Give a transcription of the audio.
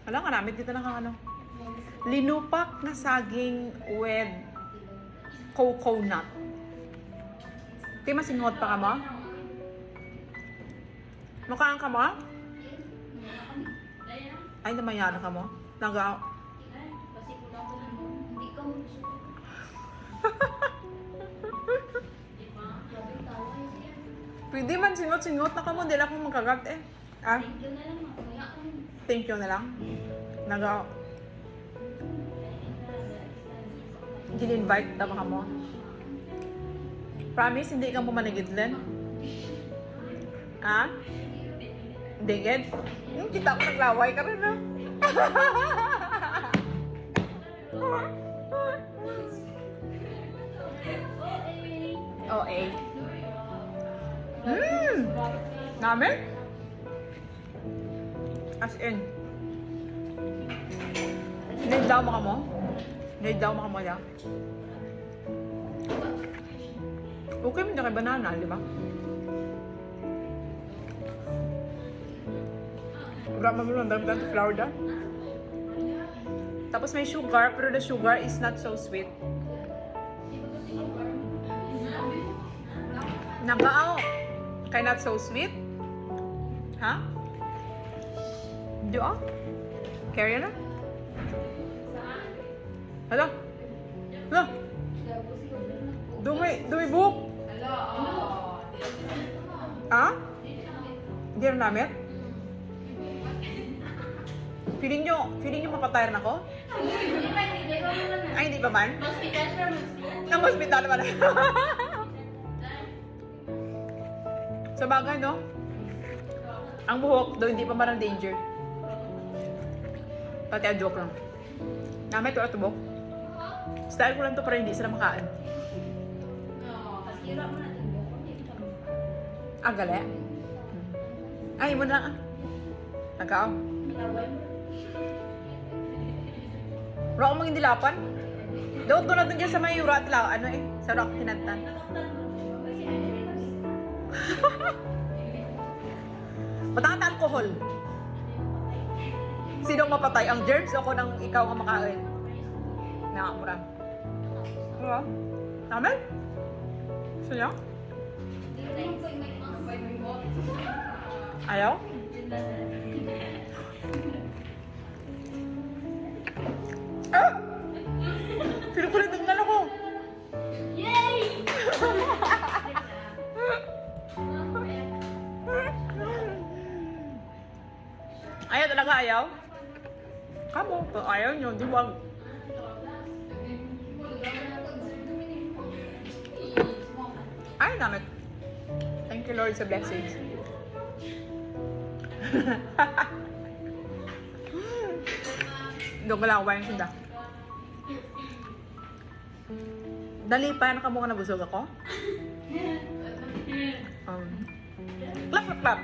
Wala nga namin dito na ano. Linupak na saging with coconut. Di masingot pa ka mo? Mukhaan ka mo? Ay, namayara ka mo? Naga... Pwede man singot-singot na ka mo. Di lang akong magkagat eh. Ah? Thank you na lang. Naga... Gin-invite tama ka mo. Promise, hindi ka pumanigidlen? Ha? Hindi, Ged? Kita ko naglaway ka rin, ha? OA. Namin? As in. Need daw mo ka mo? Need daw mo ka mo ya? Okay mo na kay banana, di ba? Grama mo lang, dami sa flour da. Tapos may sugar, pero the sugar is not so sweet. Nagaaw. Kaya not so sweet? Ha? Hindi ah? Carry na? Hala? Hala? Dumi buhok? Ha? Hindi na namin? Feeling nyo mapatayar na ako? Ay, hindi pa man? Nang hospital pa na. Sa bagay, no? Ang buhok, daw hindi pa man ang danger. Pati ang joke lang. Namay ito ito buhok. Style ko lang to para hindi sila makain. Ah, gali? Ay, mo na. Nagkaaw. Wala akong mga indilapan. Daw ito natin dyan sa may urat lang. Ano eh? Sa rock kinantan. Matangit na alcohol. Sinong mapatay? Ang germs o kung nang ikaw ang makain? Nakamura. Diba? Namin? Gusto niyo? Ayaw? Ah! Pinukulit ang nalo ko. Yay! Ayaw talaga, ayaw? Kamo, kung ayaw nyo, di wag. Ay, namit. Thank you, Lord, sa blessings. Doon ko lang wine sunda. Dali pa, nakamuha na busog ako? Clap, clap, clap.